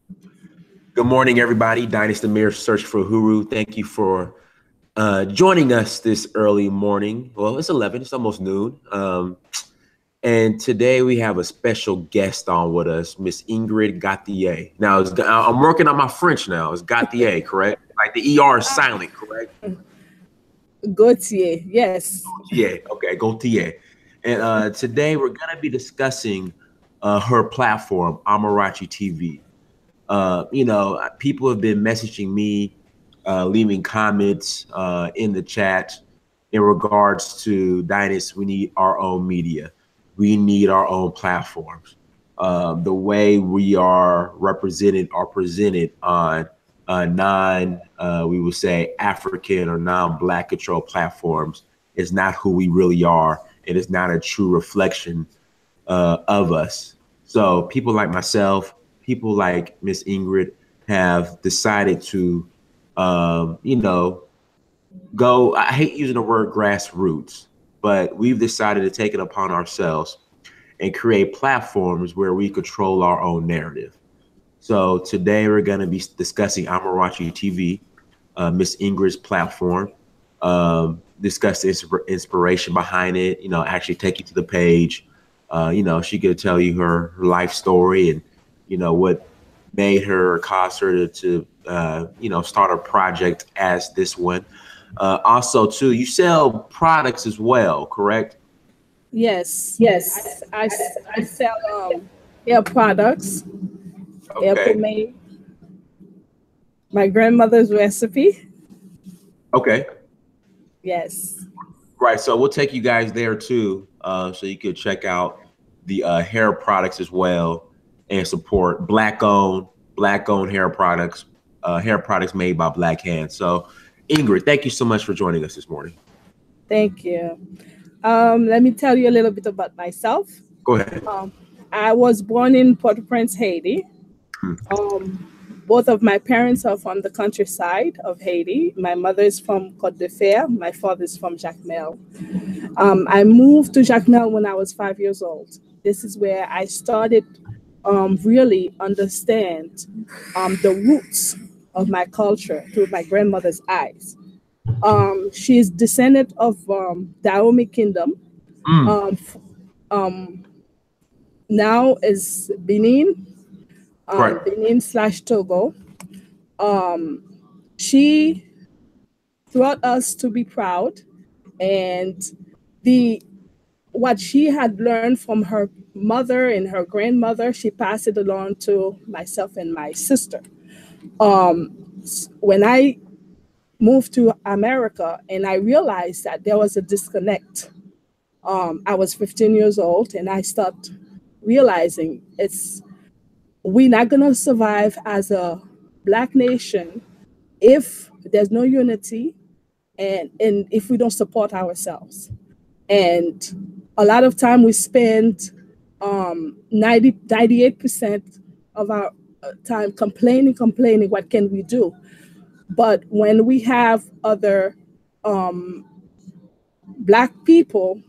Good morning, everybody. Dynasty Mir Search for Huru. Thank you for joining us this early morning. Well, it's 11. It's almost noon. And today we have a special guest on with us, Miss Ingrid Gauthier. Now, I'm working on my French now. It's Gauthier, correct? Like the ER is silent, correct? Gauthier, yes. Yeah, okay, Gauthier. And today we're going to be discussing her platform, Amorachi TV. People have been messaging me, leaving comments in the chat in regards to Dynasty. We need our own media. We need our own platforms. The way we are represented or presented on we would say African or non-Black controlled platforms is not who we really are. It is not a true reflection of us. So people like myself, people like Miss Ingrid have decided to, go. I hate using the word grassroots, but we've decided to take it upon ourselves and create platforms where we control our own narrative. So today we're going to be discussing Amorachi TV, Miss Ingrid's platform, discuss the inspiration behind it, actually take you to the page. She could tell you her life story and, what made her or caused her to start a project as this one. Also, too, you sell products as well, correct? Yes. I sell hair products, hair Okay. pomade, my grandmother's recipe. Okay. Yes. Right. So we'll take you guys there too, so you can check out the hair products as well and support black owned hair products made by Black hands. So, Ingrid, thank you so much for joining us this morning. Thank you. Let me tell you a little bit about myself. Go ahead. I was born in Port-au-Prince, Haiti. Hmm. Both of my parents are from the countryside of Haiti. My mother is from Côte d'Ivoire. My father is from Jacmel. I moved to Jacmel when I was 5 years old. This is where I started really understand the roots of my culture through my grandmother's eyes. She is descendant of Dahomey Kingdom. Mm. Um, now is Benin, Right. Benin/Togo. Um, she taught us to be proud, and the what she had learned from her mother and her grandmother, she passed it along to myself and my sister. When I moved to America and I realized that there was a disconnect, I was 15 years old and I started realizing we're not going to survive as a Black nation if there's no unity and if we don't support ourselves. And a lot of time we spend 98% of our time complaining, what can we do? But when we have other um, Black people,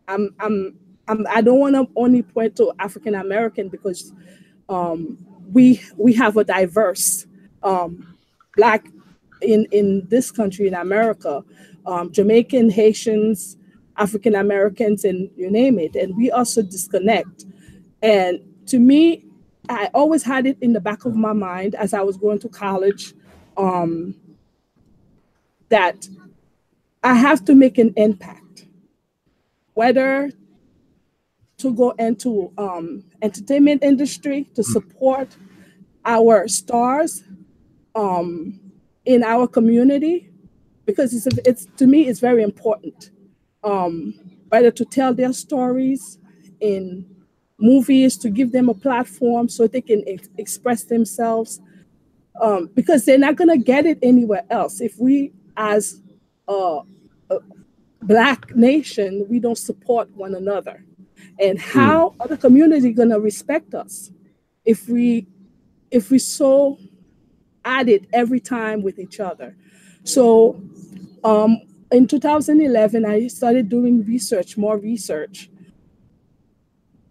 I'm, I'm, I don't want to only point to African American because we have a diverse Black in this country in America, Jamaican, Haitians, African Americans, and you name it, and we also disconnect. And to me, I always had it in the back of my mind as I was going to college, um, that I have to make an impact, whether to go into entertainment industry to support our stars in our community, because it's to me it's very important, whether to tell their stories in movies, to give them a platform so they can express themselves, because they're not going to get it anywhere else if we as a Black nation we don't support one another. And Mm. how are the community going to respect us if we so at it every time with each other? So in 2011, I started doing more research,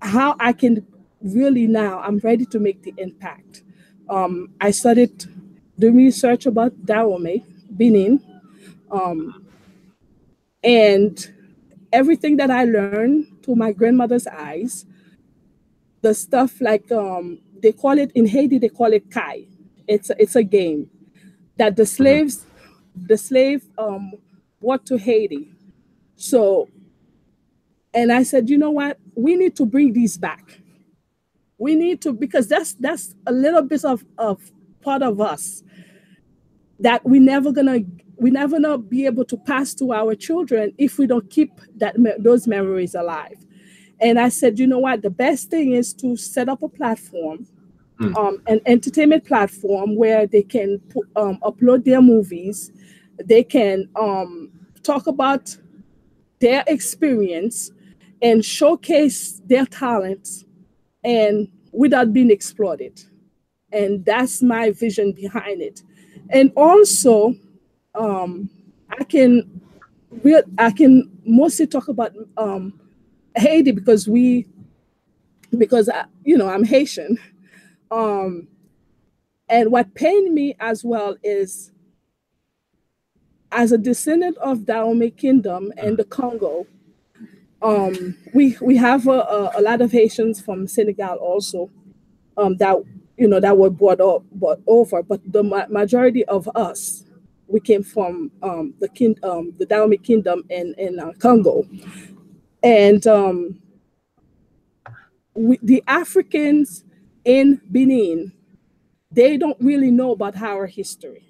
how I can really now, I'm ready to make the impact. I started doing research about Dahomey, Benin, and everything that I learned through my grandmother's eyes, the stuff like they call it in Haiti, they call it kai. It's a game that the slave brought to Haiti. So, and I said, you know what? We need to bring these back. We need to, because that's a little bit of part of us that we never gonna be able to pass to our children if we don't keep those memories alive. And I said, you know what? The best thing is to set up a platform, an entertainment platform where they can upload their movies, they can talk about their experience and showcase their talents and without being exploited. And that's my vision behind it. And also, I can I can mostly talk about Haiti because I'm Haitian. And what pained me as well is, as a descendant of Dahomey Kingdom and the Congo, we have a lot of Haitians from Senegal also, that that were brought over, but the majority of us, we came from the Dahomey Kingdom in Congo, and the Africans in Benin, they don't really know about our history.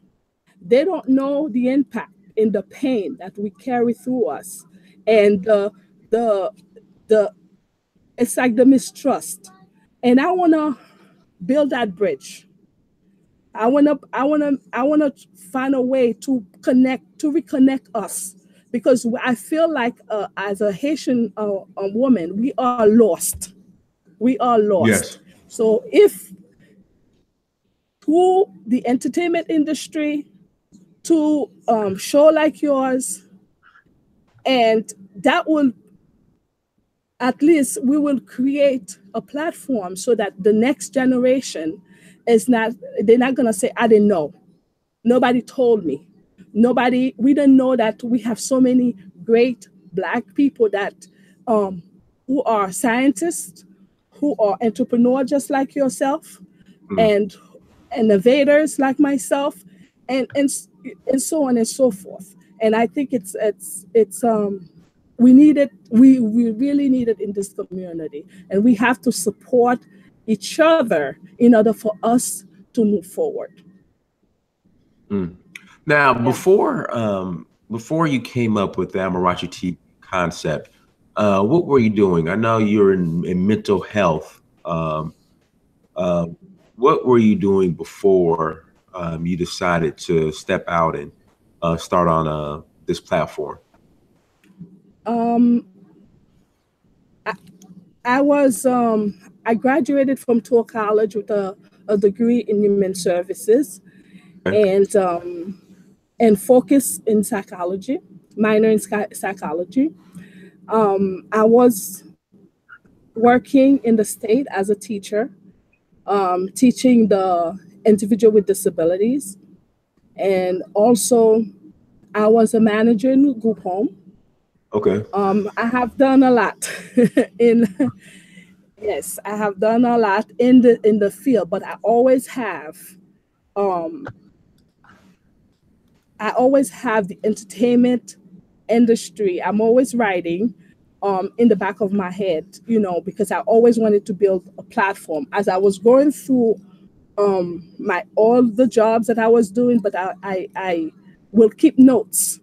They don't know the impact and the pain that we carry through us, and the the it's like the mistrust. And I wanna build that bridge. I wanna find a way to reconnect us, because I feel like as a Haitian woman, we are lost. We are lost. Yes. So if through the entertainment industry, to show like yours, and that will, at least we will create a platform so that the next generation is not, they're not going to say, I didn't know, nobody told me, we didn't know that we have so many great Black people that who are scientists, who are entrepreneurs just like yourself, and innovators like myself, and so on and so forth. And I think it's we need it. We really need it in this community, and we have to support each other in order for us to move forward. Now, Yeah. before you came up with the Amorachi TV concept, what were you doing? I know you're in mental health. Uh, what were you doing before you decided to step out and start on this platform? Um, I was I graduated from Tour College with a degree in human services, Okay. and focus in psychology, minor in psychology. I was working in the state as a teacher, teaching the individual with disabilities, and also I was a manager in a group home. Okay. I have done a lot in yes, I have done a lot in the field, but um, I always have the entertainment industry. I'm always writing in the back of my head, because I always wanted to build a platform. As I was going through my all the jobs that I was doing, but I will keep notes,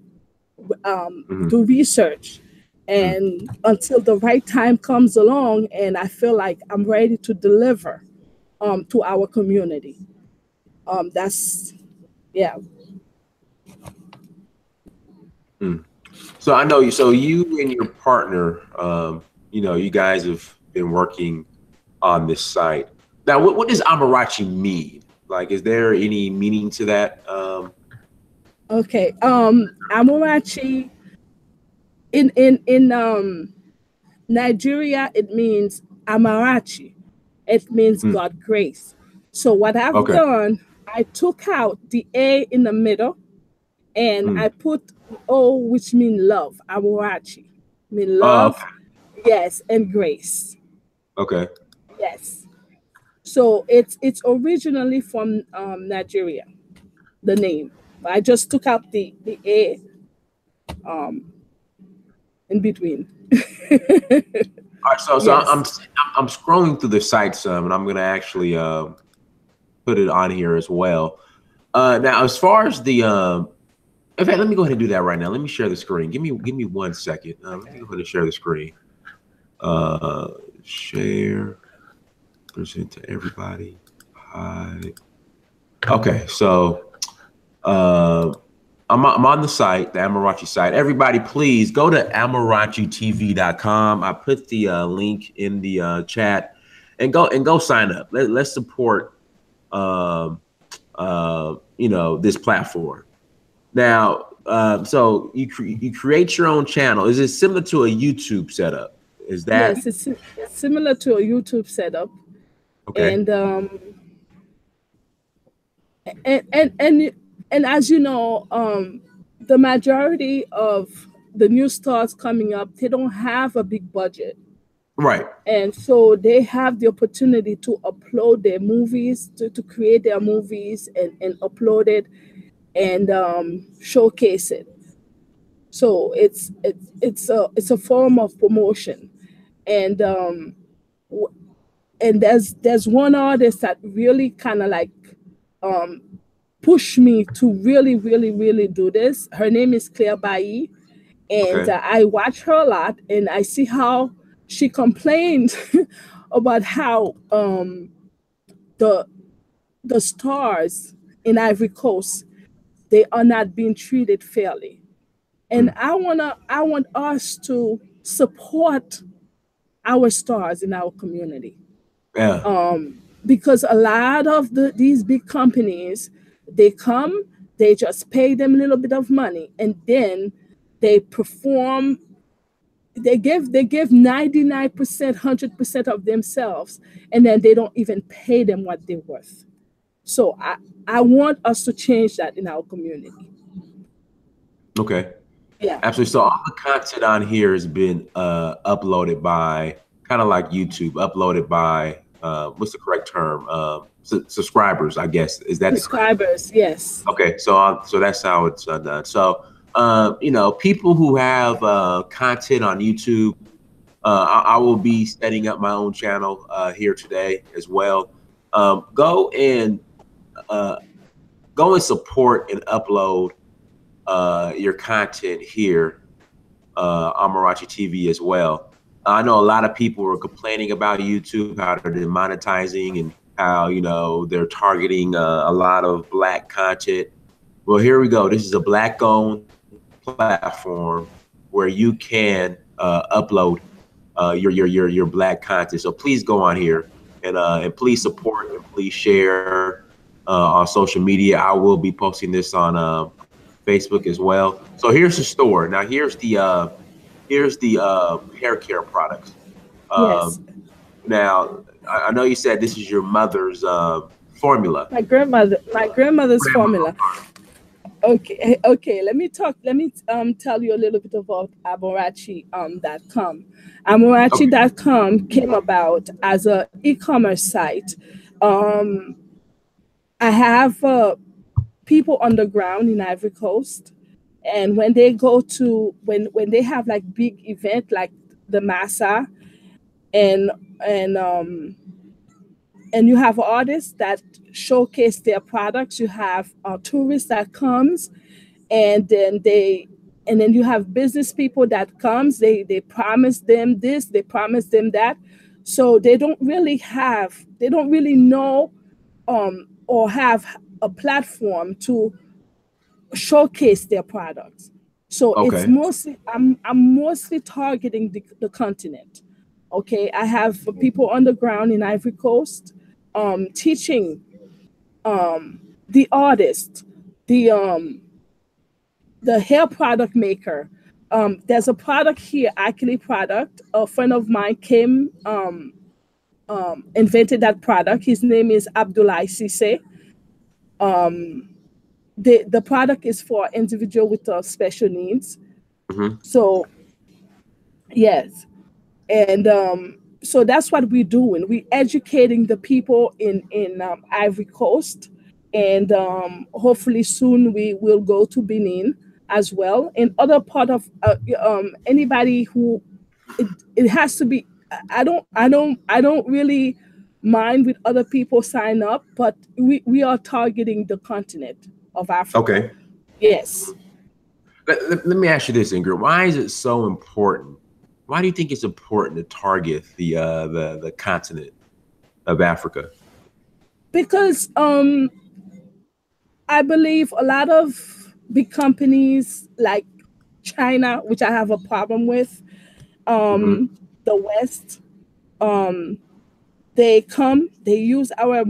do research, and until the right time comes along and I feel like I'm ready to deliver to our community. That's yeah. So I know you. So you and your partner, you guys have been working on this site. Now, what does Amorachi mean? Like, is there any meaning to that? Okay. Amorachi in Nigeria, it means Amarachi. It means Mm, God grace. So what I've Okay. done, I took out the A in the middle and I Mm. put O, which means love, Amorachi. Mean Oh, love, yes, and grace. okay. Yes. So it's originally from Nigeria, the name. I just took out the A in between. All right. So Yes. I'm scrolling through the site some, and I'm gonna actually put it on here as well. Now, as far as the in fact, let me go ahead and do that right now. Let me share the screen. Give me 1 second. Let me go ahead and share the screen. Uh, Share, present to everybody. Hi. Okay, so uh, I'm on the site, the Amorachi site. Everybody, please go to amorachitv.com. I put the link in the chat, and go sign up. Let's support this platform. Now, so you create your own channel. Is it similar to a YouTube setup? Is that Yes, it's similar to a YouTube setup. okay? And and and and, and as you know, the majority of the new stars coming up, they don't have a big budget. Right. And so they have the opportunity to upload their movies, to create their movies and upload it and showcase it. So it's a form of promotion. And w- and there's one artist that really kind of like um push me to really do this. Her name is Claire Bailly, and Okay. I watch her a lot, and I see how she complains about how the the stars in Ivory Coast, they are not being treated fairly. And Mm. I want us to support our stars in our community, Yeah. because a lot of these big companies, they come, they just pay them a little bit of money, and then they perform, they give 99%, 100% of themselves, and then they don't even pay them what they're worth. So I want us to change that in our community. Okay. Yeah. Absolutely. So all the content on here has been uploaded by kind of like YouTube, uploaded by what's the correct term? Subscribers, I guess. Is that the correct? Subscribers, yes. Okay. So that's how it's done. So people who have content on YouTube, I will be setting up my own channel here today as well. Go and uh, support and upload your content here, Amorachi TV as well. I know a lot of people are complaining about YouTube, how they're demonetizing and how, they're targeting a lot of Black content. Well, here we go. This is a Black-owned platform where you can upload your Black content. So please go on here and please support and please share on social media. I will be posting this on Facebook as well. So here's the store. Now here's the hair care products. Yes. Now I know you said this is your mother's formula. My grandmother's Grandma. formula. Okay, let me tell you a little bit about Amorachi.com. Okay. Amorachi.com came about as a e-commerce site. Um, I have people on the ground in Ivory Coast, and when they go to when they have like big event like the Massa, and and um and you have artists that showcase their products. You have tourists that comes, and then you have business people that comes. They promise them this, they promise them that. So they don't really know or have a platform to showcase their products. So it's Okay. mostly I'm mostly targeting the continent. Okay, I have people on the ground in Ivory Coast, teaching the artist, the hair product maker. There's a product here, Akili product. A friend of mine came invented that product. His name is Abdoulaye Cissé. The product is for individual with special needs. Mm-hmm. So yes, and so that's what we're doing. We're educating the people in Ivory Coast, and hopefully soon we will go to Benin as well. In other part of anybody who it has to be. I don't really mind with other people sign up, but we are targeting the continent of Africa. Okay. Yes. Let me ask you this, Ingrid. Why is it so important? Why do you think it's important to target the continent of Africa? Because I believe a lot of big companies like China, which I have a problem with, Mm-hmm. the West, they use our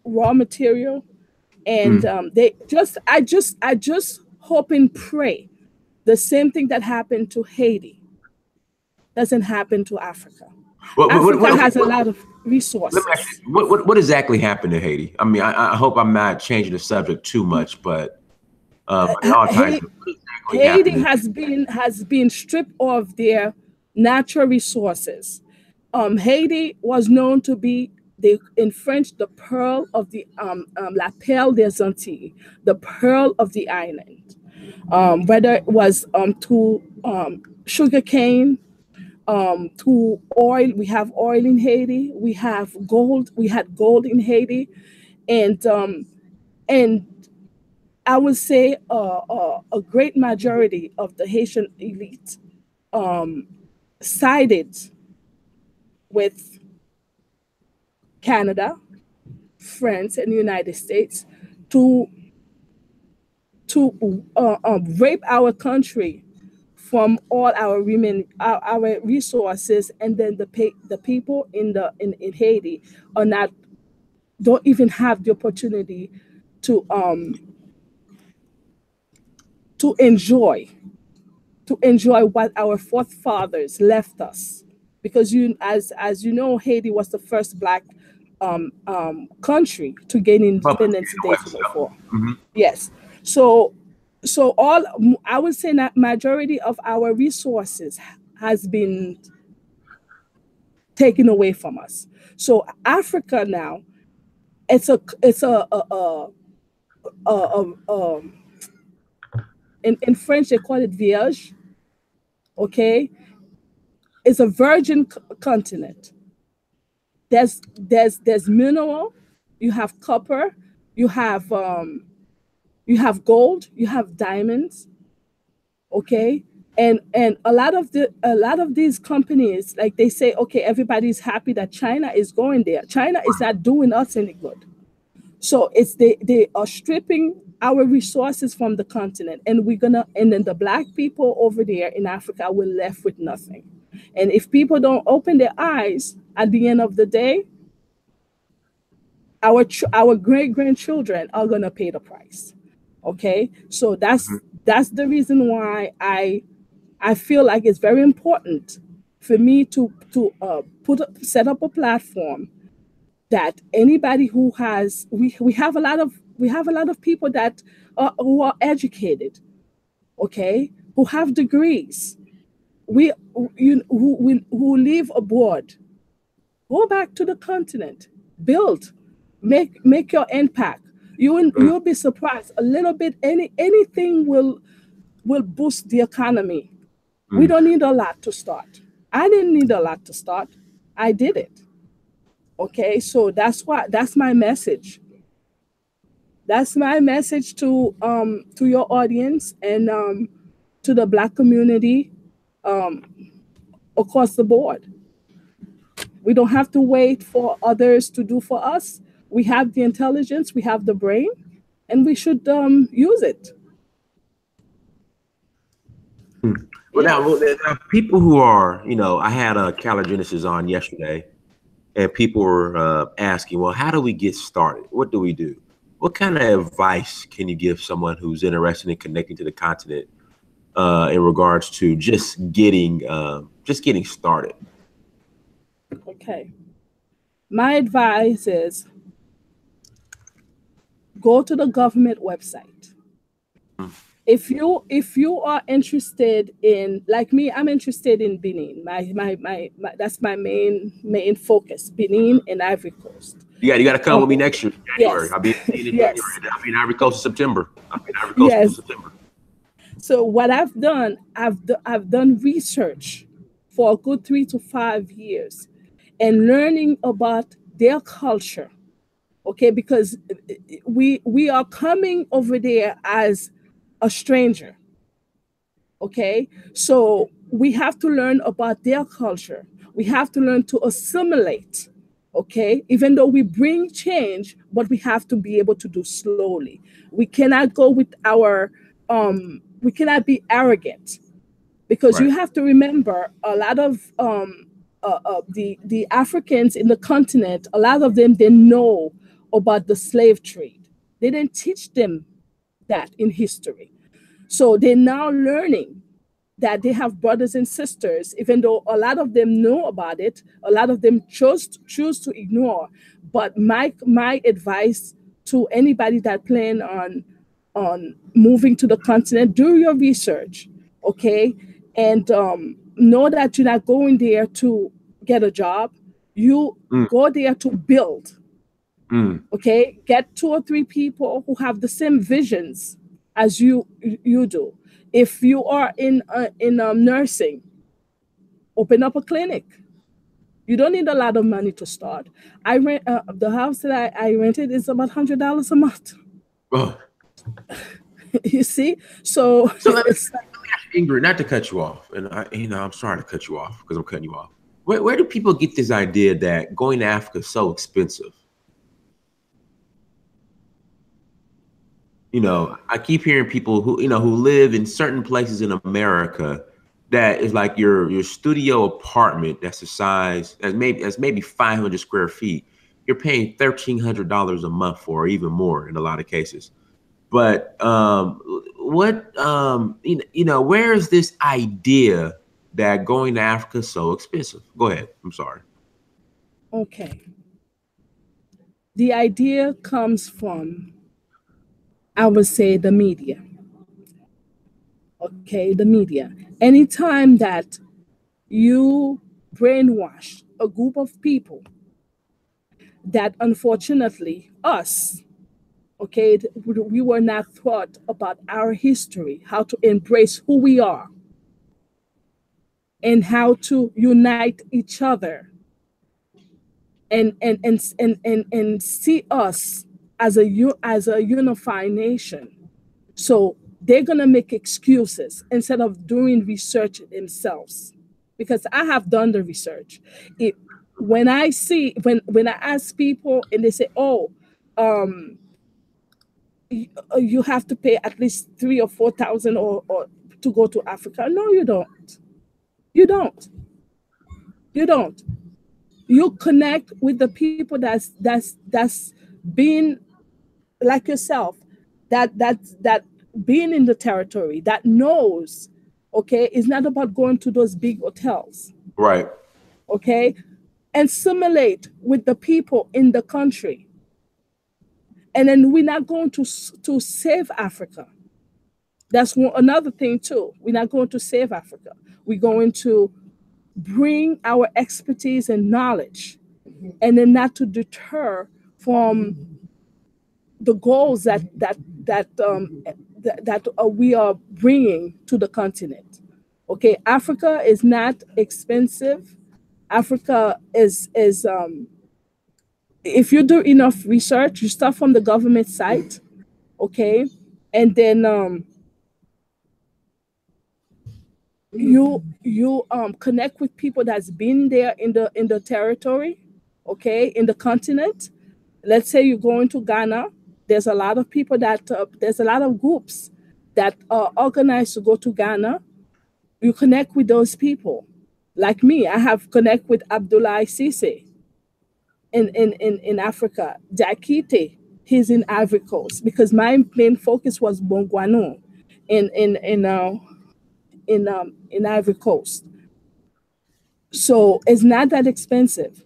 raw material, and I just hope and pray the same thing that happened to Haiti doesn't happen to Africa. Africa has a lot of Let me ask resources. you, what exactly happened to Haiti? I mean, I hope I'm not changing the subject too much, but it all ties in. Haiti, What exactly Haiti happened? has been stripped of their natural resources. Haiti was known to be in French the pearl of the la perle des Antilles, the pearl of the island. Whether it was to sugar cane, to oil. We have oil in Haiti. We have gold. We had gold in Haiti, and I would say a great majority of the Haitian elite sided with Canada, France, and the United States to rape our country from all our women, our resources, and then the people in Haiti are not don't even have the opportunity to um to enjoy to enjoy what our forefathers left us, because as you know, Haiti was the first black country to gain Public independence in the days West. before. Mm-hmm. Yes. So all I would say that majority of our resources has been taken away from us. So Africa now, it's a in French they call it vierge. Okay, it's a virgin continent. There's mineral, you have copper, you have gold, you have diamonds. Okay, and a lot of these companies, like they say, okay, everybody's happy that China is going there. China is not doing us any good. So it's they are stripping our resources from the continent, and then the black people over there in Africa will left with nothing. And if people don't open their eyes, at the end of the day, our great grandchildren are gonna pay the price. Okay, so that's the reason why I feel like it's very important for me to set up a platform that anybody who has we have a lot of people that who are educated, okay, who have degrees, we you who live abroad. Go back to the continent, build, make your impact. You'll be surprised. A little bit, anything will boost the economy. We Mm-hmm. don't need a lot to start. I didn't need a lot to start. I did it. Okay, so that's my message. That's my message to your audience, and to the black community across the board. We don't have to wait for others to do for us. We have the intelligence, we have the brain, and we should use it. Well, Yeah. there are people who are, I had a Genesis on yesterday, and people were asking, well, how do we get started? What do we do? What kind of advice can you give someone who's interested in connecting to the continent in regards to just getting started? Okay. My advice is go to the government website. If you are interested in, like me, I'm interested in Benin. My that's my main focus, Benin and Ivory Coast. You got to come with me next year, January. Yes. I'll be in January. Yes. I'll be in Ivory Coast in September. I'll be in Ivory Coast in Yes. September. So what I've done, I've done research for a good 3 to 5 years and learning about their culture. Okay, because we are coming over there as a stranger. Okay, so we have to learn about their culture. We have to learn to assimilate. Okay, even though we bring change, but we have to be able to do slowly. We cannot go with our we cannot be arrogant, because you Right. have to remember a lot of the Africans in the continent, a lot of them didn't know about the slave trade. They didn't teach them that in history. So they're now learning that they have brothers and sisters, even though a lot of them know about it, a lot of them choose to ignore. But my advice to anybody that plan on moving to the continent, do your research, okay, and know that you're not going there to get a job. You Mm, go there to build. mm. Okay, get 2 or 3 people who have the same visions as you do. If you are in nursing, open up a clinic. You don't need a lot of money to start. I rent the house that I rented is about $100 a month. Oh. You see, so So let me it's like, ask you, Ingrid, not to cut you off, and I'm sorry to cut you off because I'm cutting you off. Where do people get this idea that going to Africa is so expensive? I keep hearing people who live in certain places in America that is like your studio apartment that's the size as maybe 500 square feet. You're paying $1,300 a month for, or even more in a lot of cases. But where is this idea that going to Africa is so expensive? Go ahead. I'm sorry. okay. The idea comes from, I would say, the media. Okay, the media. Anytime that you brainwash a group of people that unfortunately us, okay, we were not taught about our history, how to embrace who we are, and how to unite each other, and see us as a unified nation. So they're gonna make excuses instead of doing research themselves. Because I have done the research. It, when I see when I ask people and they say, "Oh, um, you have to pay at least 3 or 4 thousand or to go to Africa." No, you don't. You don't. You don't. You connect with the people that's being like yourself, that being in the territory, that knows. Okay, it's not about going to those big hotels. Right. Okay, and assimilate with the people in the country, and then we're not going to save Africa. That's another thing too. We're not going to save Africa. We're going to bring our expertise and knowledge, and then not to deter from the goals that we are bringing to the continent. Okay, Africa is not expensive. Africa is if you do enough research, you start from the government site, okay, and then you connect with people that's been there in the territory, okay, in the continent. Let's say you're going to Ghana. There's a lot of people that there's a lot of groups that are organized to go to Ghana. You connect with those people. Like me, I have connect with Abdullah Sise in Africa. Jakite, he's in Ivory Coast, because my main focus was Bongwano in in in uh, in Ivory Coast. So it's not that expensive.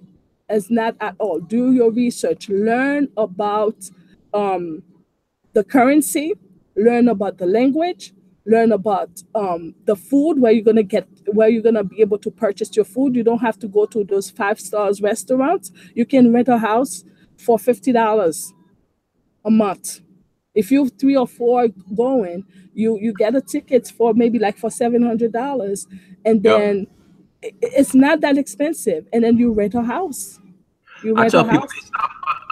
It's not at all. Do your research. Learn about the currency. Learn about the language. Learn about the food, where you're gonna be able to purchase your food. You don't have to go to those 5 stars restaurants. You can rent a house for $50 a month. If you 3 or 4 going, you get a ticket for maybe like for $700, and Yep. then it's not that expensive. And then you rent a house. You I rent a tell people house. this,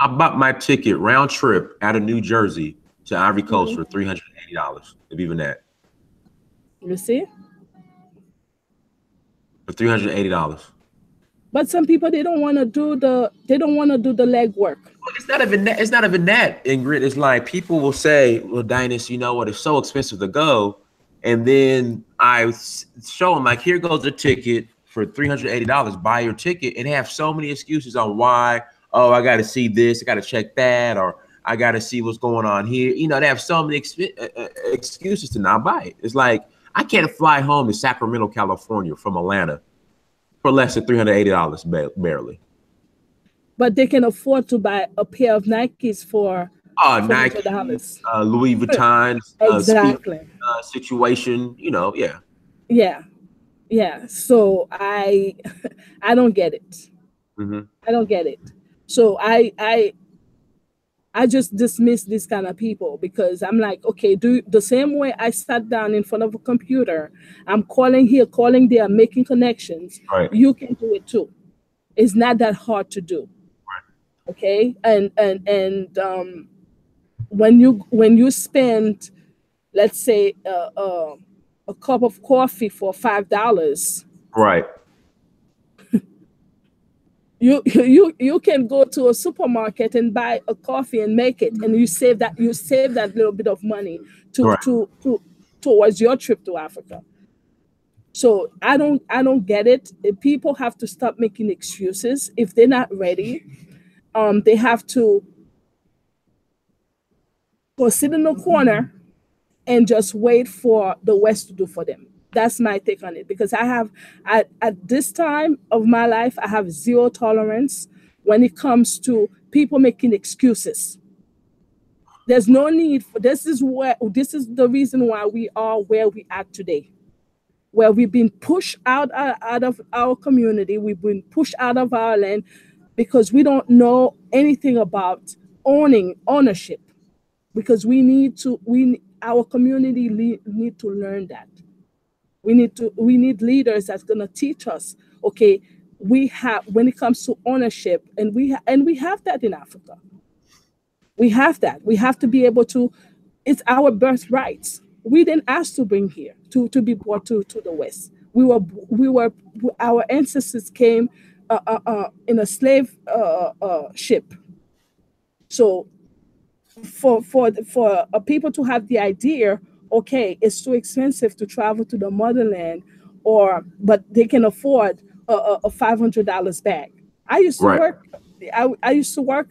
I bought my ticket round trip out of New Jersey to Ivory Coast Mhm. for $380, if even that. You see? For $380. But some people they don't want to do the legwork. It's not even that. It's not even that, Ingrid. It's like people will say, "Well, Dinus, you know what? It's so expensive to go," and then show them like, "Here goes a ticket for $380. Buy your ticket," and have so many excuses on why. Oh, I got to see this. I got to check that, or I got to see what's going on here. You know, they have so many excuses to not buy it. It's like I can't fly home to Sacramento, California from Atlanta for less than $380 barely. But they can afford to buy a pair of Nikes for Nike, $400. Louis Vuitton, Exactly. situation, yeah. Yeah. Yeah. So I don't get it. Hmm. I don't get it. So I just dismiss these kind of people because I'm like, okay, do the same way I sat down in front of a computer, I'm calling here, calling there, making connections. Right. You can do it too. It's not that hard to do. Okay. And when you spend, let's say, a cup of coffee for $5, Right. you can go to a supermarket and buy a coffee and make it, and you save that little bit of money Right. towards your trip to Africa. So I don't get it. People have to stop making excuses if they're not ready. They have to go sit in the corner and just wait for the West to do for them. That's my take on it, because at this time of my life, I have zero tolerance when it comes to people making excuses. There's no need for this. This is the reason why we are where we are today, where we've been pushed out of our community, we've been pushed out of our land because we don't know anything about ownership, because our community need to learn that. We need leaders that's going to teach us, okay, we have, when it comes to ownership, and we have that in Africa. We have that. We have to be able to, it's our birthrights. We didn't ask to bring here, to be brought to the West. We were our ancestors came in a slave ship. So for people to have the idea, okay, it's too expensive to travel to the motherland, but they can afford a $500 bag. I used to Right. work. I used to work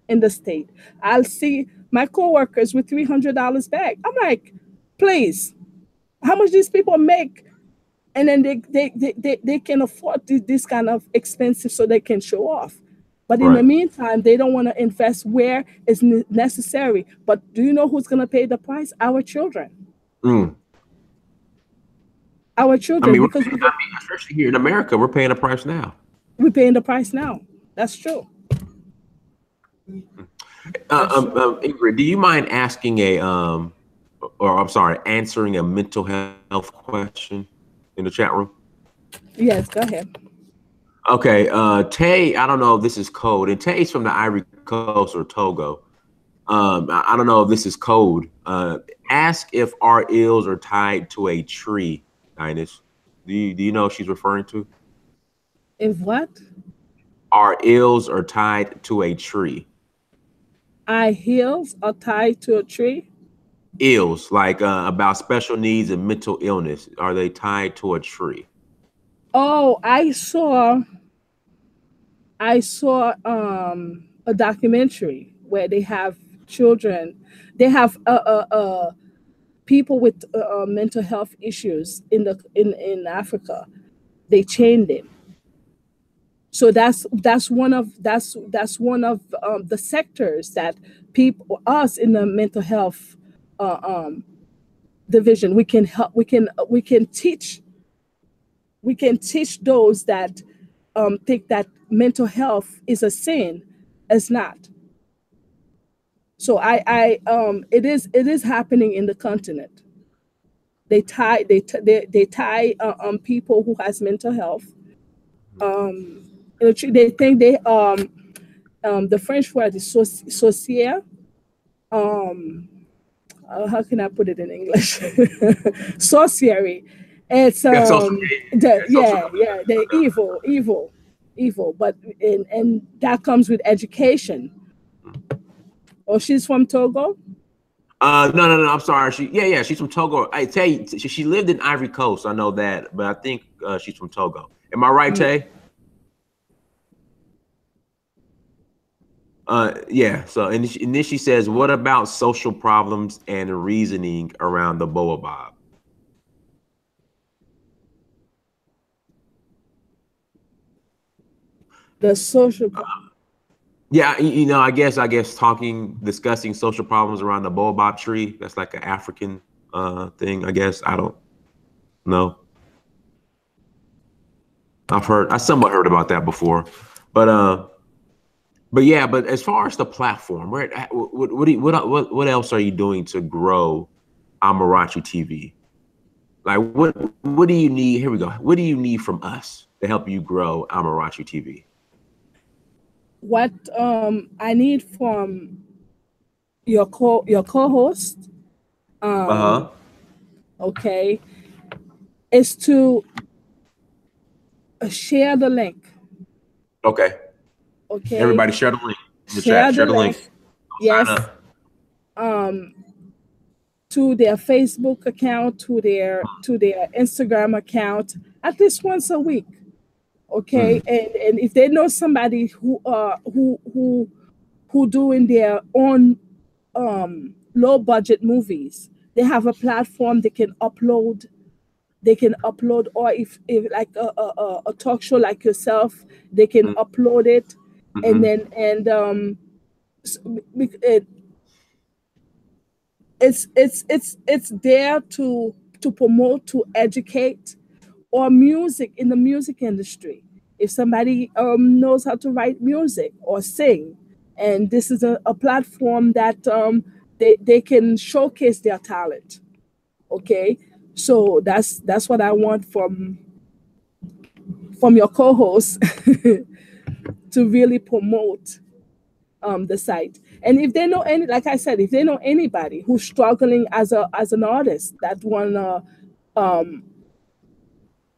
in the state. I'll see my coworkers with $300 bag. I'm like, please, how much these people make? And then they can afford this kind of expensive so they can show off. But in the Right. meantime, they don't want to invest where it's necessary. But do you know who's going to pay the price? Our children. Mm. Our I children, mean, because especially here in America, we're paying the price now. we're paying the price now. That's true. That's true. Ingrid, do you mind asking or I'm sorry, answering a mental health question in the chat room? Yes, go ahead. Okay, Tay, I don't know if this is code, and Tay's from the Ivory Coast or Togo. I don't know if this is code. Ask if our ills are tied to a tree, Ines. Do you know what she's referring to? If what? Our ills are tied to a tree. Our heels are tied to a tree. Ills, like about special needs and mental illness, are they tied to a tree? Oh, I saw a documentary where they have children, they have people with mental health issues in Africa. They chain them. So that's one of the sectors that people, us in the mental health uh, um, division, we can help. We can teach those that think that mental health is a sin. It's not. So it is happening in the continent. They tie people who has mental health. They think the French word is saucier. Um, how can I put it in English? Sorcery. It's Yeah, social the yeah, social yeah, the evil. But and that comes with education. Oh, she's from Togo. no. I'm sorry. Yeah. She's from Togo. I tell you, she lived in Ivory Coast. I know that, but I think she's from Togo. Am I right, Mm. Tay? Yeah. So, and then she says, "What about social problems and reasoning around the baobab?" The social. Yeah, I guess discussing social problems around the baobab tree. That's like an African thing. I guess I don't know. I somewhat heard about that before, but yeah. But as far as the platform, what else are you doing to grow Amorachi TV? Like what do you need? Here we go. What do you need from us to help you grow Amorachi TV? What I need from your co-host, Uh um, huh. okay, is to share the link. Okay. Okay, Everybody, share the link in the share chat. the Share the link. link. Sign Yes, up. um, to their Facebook account, to their Instagram account, at least once a week. Okay, Mm, and if they know somebody who doing their own low budget movies, they have a platform they can upload, or if like a talk show like yourself, they can mm, upload it. And mm-hmm. then and s- it, it's there to promote, to educate, or music, in the music industry. If somebody knows how to write music or sing, and this is a platform that they can showcase their talent. Okay, so that's what I want from your co-host to really promote the site. And if they know any, like I said, if they know anybody who's struggling as an artist that wanna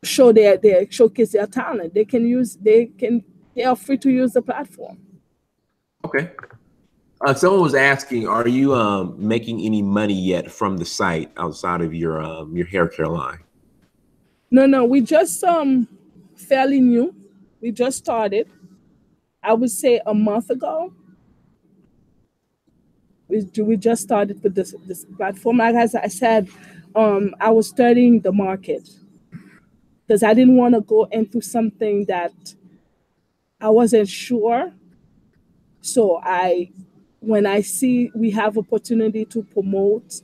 show their showcase their talent, they are free to use the platform. Okay. Someone was asking, are you making any money yet from the site outside of your hair care line? No, we just fairly new. We just started. I would say a month ago. We just started with this platform. Like as I said, I was studying the market because I didn't want to go into something that I wasn't sure. So when I see we have opportunity to promote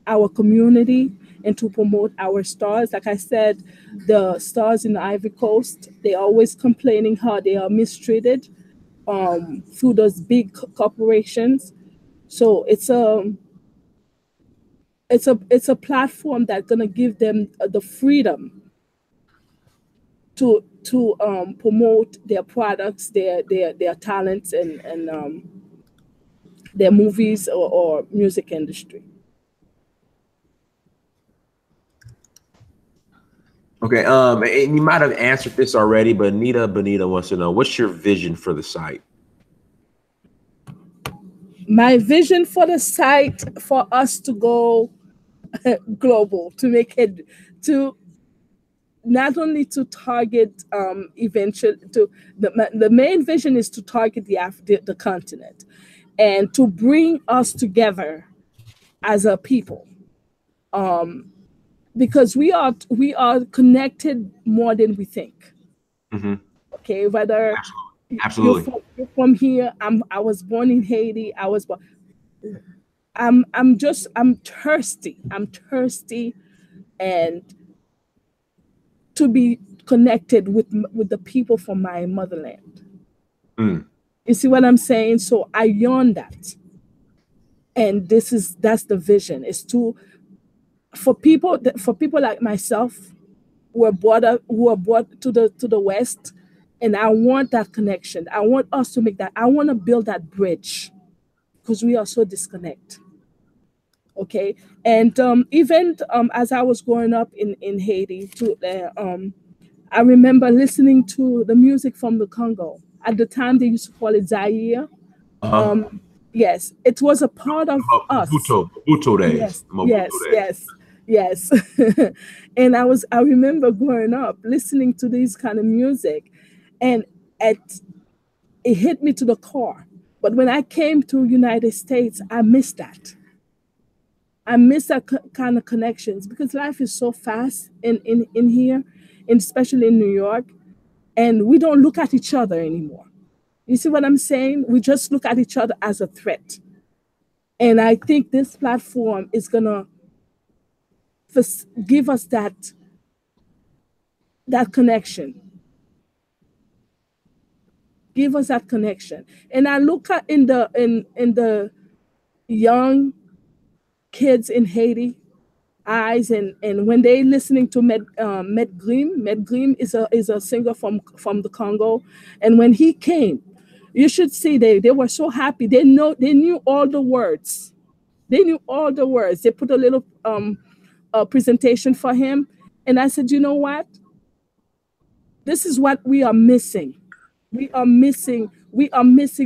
our community and to promote our stars, like I said, the stars in the Ivory Coast, they always complaining how they are mistreated through those big corporations. So it's a platform that's gonna give them the freedom to promote their products, their talents, and their movies or music industry. Okay. And you might have answered this already, but Anita Bonita wants to know, what's your vision for the site? My vision for the site, for us to go global, to make it, to not only to target eventually, to the main vision is to target the continent, and to bring us together as a people, because we are connected more than we think. Hmm. Okay, whether Absolutely. you're from here, I was born in Haiti. I'm thirsty. I'm thirsty, and to be connected with the people from my motherland. Mm. You see what I'm saying? So I yearn that, and that's the vision. Is to for people like myself who are brought to the West, and I want that connection. I want us to make that. I want to build that bridge because we are so disconnected. Okay, and even as I was growing up in Haiti, I remember listening to the music from the Congo. At the time, they used to call it Zaire. Uh-huh. Yes, it was a part of us. Mabuto days. Yes, Mabuto yes, days. yes, yes. And I remember growing up listening to this kind of music, and it it hit me to the core. But when I came to United States, I missed that. I miss that kind of connections because life is so fast in here, and especially in New York, and we don't look at each other anymore. You see what I'm saying? We just look at each other as a threat. And I think this platform is gonna give us that connection. Give us that connection. And I look at in the young kids in Haiti eyes, and when they listening to Med Grim is a singer from the Congo, and when he came, you should see they were so happy. They knew all the words. They knew all the words. They put a little presentation for him, and I said, you know what? This is what we are missing. We are missing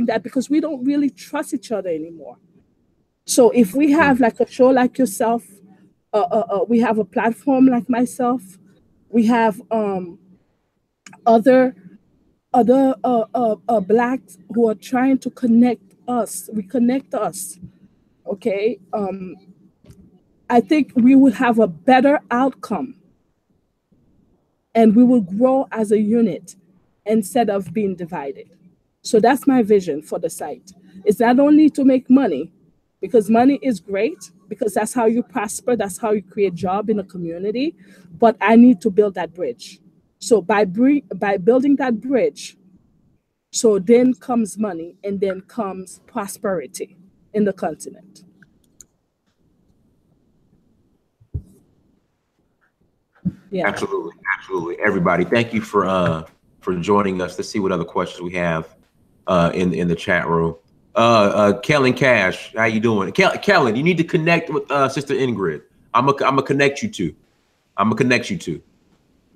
that because we don't really trust each other anymore. So if we Mm. have like a show like yourself, we have a platform like myself, we have other blacks who are trying to reconnect us. Okay, I think we would have a better outcome, and we will grow as a unit instead of being divided. So that's my vision for the site. It's not only to make money, because money is great, because that's how you prosper, that's how you create job in a community, but I need to build that bridge. So by building that bridge, so then comes money and then comes prosperity in the continent. Yeah. Absolutely. Absolutely. Everybody, thank you for joining us. Let's see what other questions we have in the chat room. Kellen Cash, how you doing? Kellen, you need to connect with Sister Ingrid. I'm gonna connect you to. I'm gonna connect you to.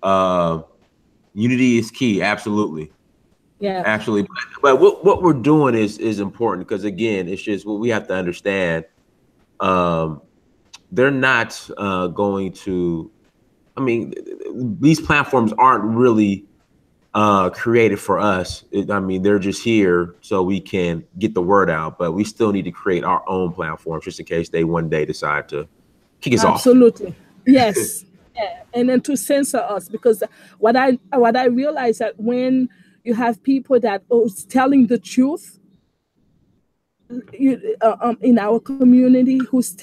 Uh, Unity is key. Absolutely. Yeah. Absolutely. But what we're doing is important because again, it's just what we have to understand. Um, they're not going to. I mean, these platforms aren't really created for us. I mean, they're just here so we can get the word out, but we still need to create our own platforms just in case they one day decide to kick us off. Absolutely. Yes. Yeah. And then to censor us, because what I realize that when you have people that are telling the truth, in our community, who's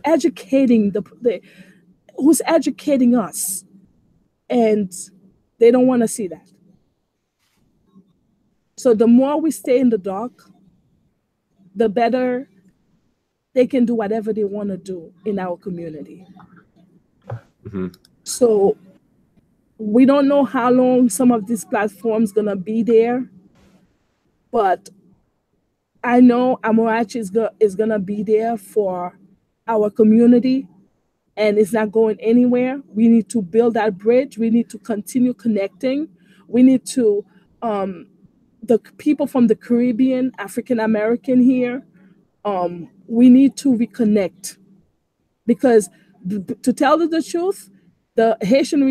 educating who's educating us, and they don't want to see that. So the more we stay in the dark, the better they can do whatever they want to do in our community. Mhm. So we don't know how long some of these platforms gonna be there, but I know Amorachi is gonna be there for our community, and it's not going anywhere. We need to build that bridge. We need to continue connecting. We need to the people from the Caribbean, African American here. We need to reconnect because to tell the truth, the Haitian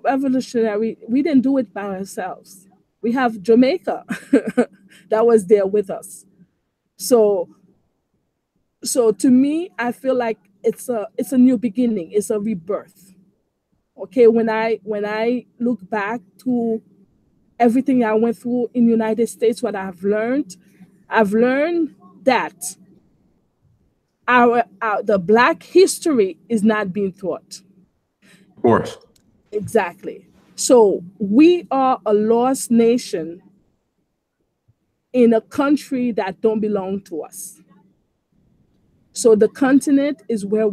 revolutionary, we didn't do it by ourselves. We have Jamaica that was there with us. So so to me, I feel like it's a new beginning. It's a rebirth. Okay, when I look back to everything I went through in the United States, what I've learned that the Black history is not being taught. Of course. Exactly. So we are a lost nation in a country that don't belong to us. So the continent is where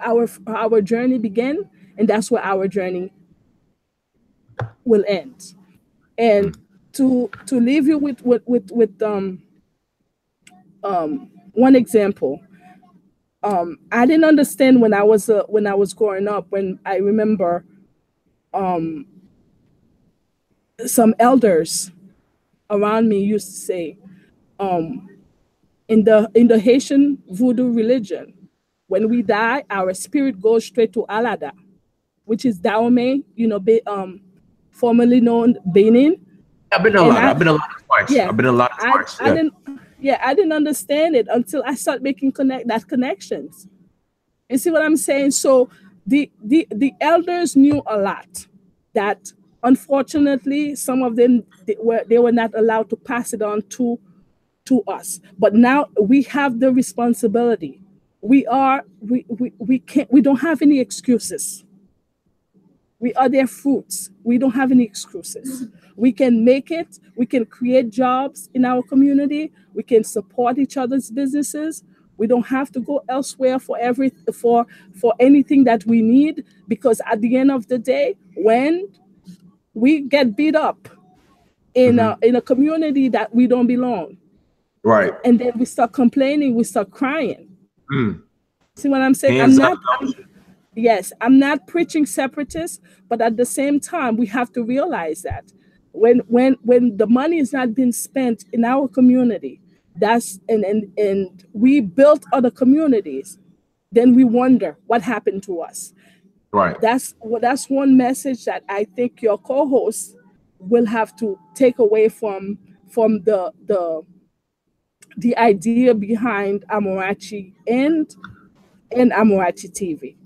our journey began, and that's where our journey will end. And to leave you with one example, I didn't understand when I was growing up. When I remember some elders around me used to say, in the Haitian voodoo religion, when we die, our spirit goes straight to Alada, which is Dahomey, formerly known Benin. I've been a And lot. I've been a lot twice. yeah, I've been a lot twice. I didn't, yeah, I didn't understand it until I started making connections. You see what I'm saying? So the elders knew a lot that unfortunately some of them they were not allowed to pass it on to us. But now we have the responsibility. We don't have any excuses. We are their fruits. We don't have any excuses. We can make it. We can create jobs in our community. We can support each other's businesses. We don't have to go elsewhere for anything that we need, because at the end of the day, when we get beat up in a community that we don't belong, Right. and then we start complaining, we start crying. See what I'm saying? Yes, I'm not preaching separatists, but at the same time, we have to realize that when the money is not being spent in our community, and we built other communities, then we wonder what happened to us. Right. That's one message that I think your co-hosts will have to take away from the idea behind Amorachi and Amorachi TV.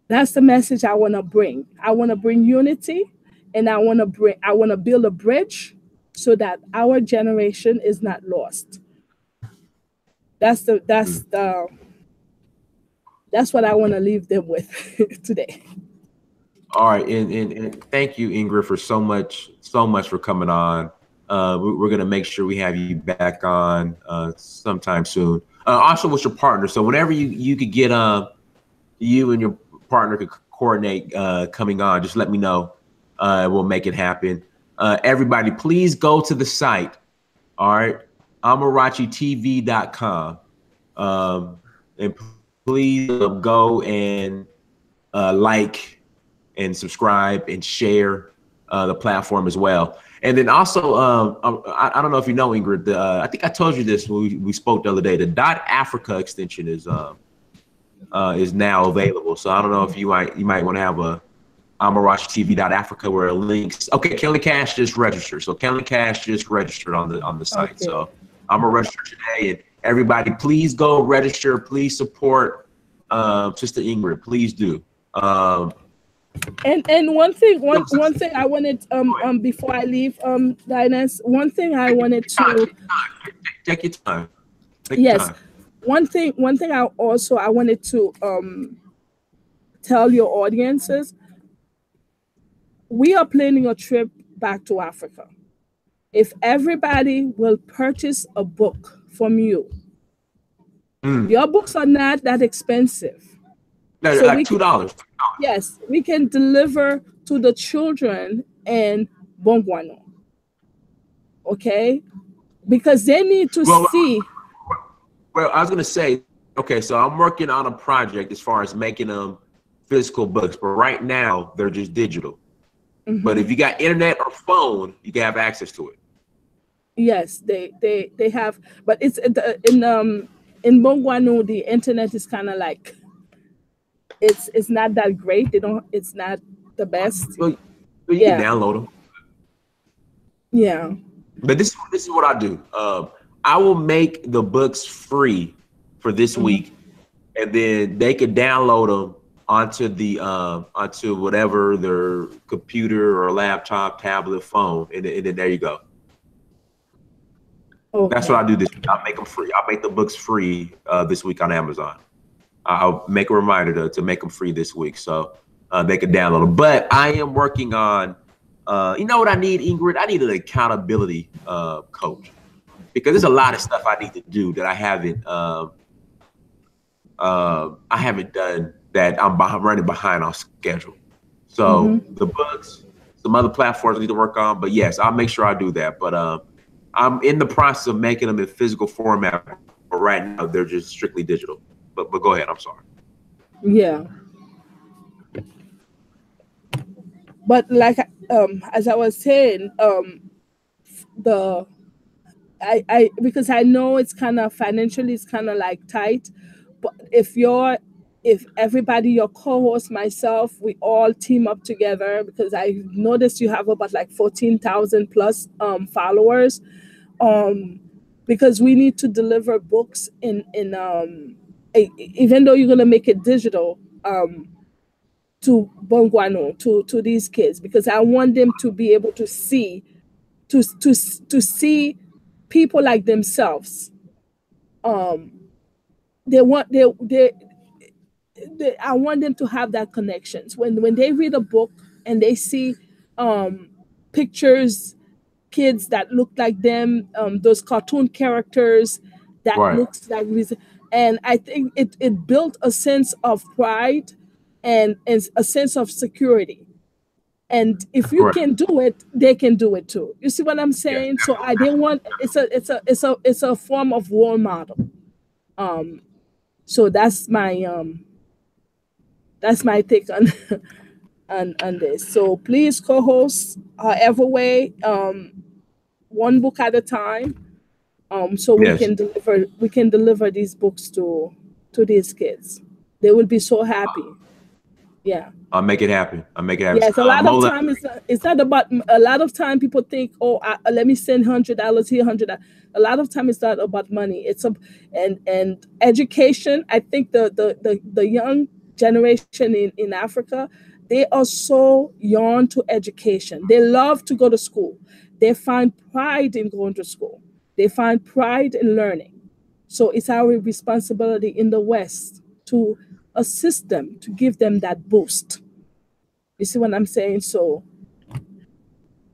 That's the message I want to bring. I want to bring unity, and I want to build a bridge so that our generation is not lost. That's what I want to leave them with today. All right, and thank you, Ingrid, for so much for coming on. We're gonna make sure we have you back on sometime soon. Also, with your partner, so whenever you could get you and your partner could coordinate coming on, just let me know. We'll make it happen. Everybody, please go to the site. All right, AmorachiTV.com, and please go and like and subscribe and share the platform as well. And then also, I don't know if you know, Ingrid, I think I told you this when we spoke the other day. The .Africa extension is now available. So I don't know if you might want to have a Amorachi TV.Africa where it links. Okay, Kelly Cash just registered. So Kelly Cash just registered on the site. Okay. So I'm gonna register today, and everybody, please go register. Please support Sister Ingrid. Please do. And one thing I wanted before I leave, Dinus, one thing I wanted to take your time. Yes. One thing I wanted to tell your audiences, we are planning a trip back to Africa. If everybody will purchase a book from you, your books are not that expensive. No, so like $2. Yes, we can deliver to the children in Bongwano. Okay? Because they need to see. Well, I was going to say, okay, so I'm working on a project as far as making them physical books, but right now they're just digital. But if you got internet or phone, you can have access to it. Yes, they have, but it's in Bongwano, the internet is kind of like, it's not that great. It's not the best. Well, you can download them. Yeah. But this is what I do. I will make the books free for this week, and then they could download them onto the onto whatever their computer or laptop, tablet, phone, and then there you go. Okay. That's what I do this week. I'll make them free. I'll make the books free this week on Amazon. I'll make a reminder to make them free this week so they can download them. But I am working on, you know what I need, Ingrid? I need an accountability coach, because there's a lot of stuff I need to do that I haven't done, that I'm running behind on schedule. So the books, some other platforms I need to work on, but yes, I'll make sure I do that. But I'm in the process of making them in physical format, but right now they're just strictly digital. But go ahead, I'm sorry. Yeah. But like as I was saying, I because I know it's kind of financially, it's kind of like tight, but if everybody, your co-host, myself, we all team up together, because I noticed you have about like 14,000 plus followers, because we need to deliver books even though you're gonna make it digital, to Bongwano, to these kids, because I want them to be able to see people like themselves. They want I want them to have that connections when they read a book and they see pictures, kids that look like them, those cartoon characters that Right. looks like this. And I think it built a sense of pride and a sense of security. And if you Correct. can do it, they can do it too. You see what I'm saying? So I didn't want, it's a form of role model. So that's my take on on this. So please, co-host, however way, one book at a time, so Yes. we can deliver these books to these kids. They will be so happy. Yeah. I'll make it happen. Yes, a lot of time it's not about. A lot of time people think, oh, let me send $100 here, $100. A lot of time it's not about money. It's and education. I think the young generation in Africa, they are so yearn to education. They love to go to school. They find pride in going to school. They find pride in learning. So it's our responsibility in the West to assist them, to give them that boost. You see what I'm saying? So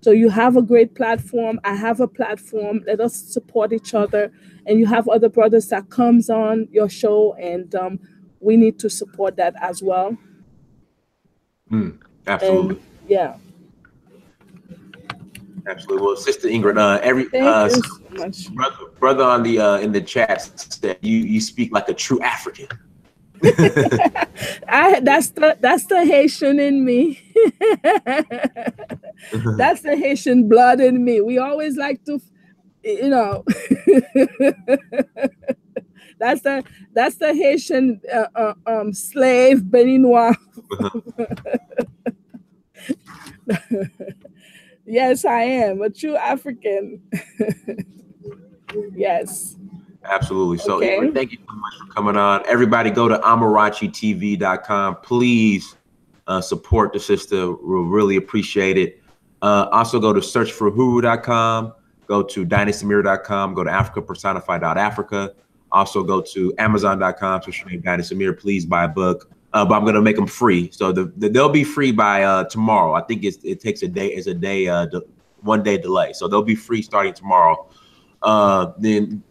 you have a great platform. I have a platform. Let us support each other. And you have other brothers that comes on your show, and we need to support that as well. Absolutely. And, yeah. Absolutely. Well, Sister Ingrid, Thank you so much. brother on the in the chat said you speak like a true African. That's the Haitian in me. That's the Haitian blood in me. We always like to, that's the Haitian slave Beninois. Yes, I am a true African. Yes. Absolutely. So Okay. Ingrid, thank you so much for coming on. Everybody go to AmorachiTV.com. Please support the sister. We'll really appreciate it. Also go to searchforhuru.com. Go to DynasTamir.com. Go to AfricaPersonified.Africa. Also go to Amazon.com. Search your name, Dynastamir. Please buy a book. But I'm going to make them free. So they'll be free by tomorrow. I think it takes a day. It's a day, 1 day delay. So they'll be free starting tomorrow. Then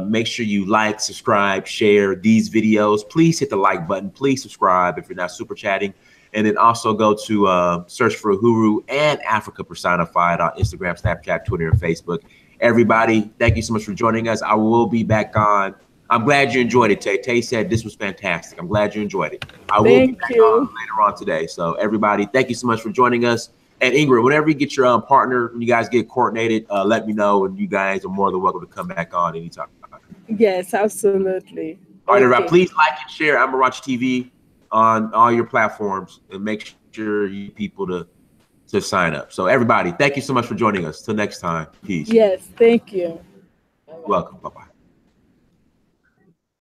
make sure you like, subscribe, share these videos. Please hit the like button. Please subscribe if you're not super chatting. And then also go to search for Uhuru and Africa Personified on Instagram, Snapchat, Twitter, and Facebook. Everybody, thank you so much for joining us. I will be back on. I'm glad you enjoyed it, Tay. Tay said this was fantastic. I'm glad you enjoyed it. I will be back on later on today. So everybody, thank you so much for joining us. And Ingrid, whenever you get your partner, when you guys get coordinated, let me know, and you guys are more than welcome to come back on anytime. Yes, absolutely. All right, everybody, please like and share Amorachi TV on all your platforms, and make sure you people to sign up. So everybody, thank you so much for joining us. Till next time, peace. Yes, thank you. Welcome. Bye-bye.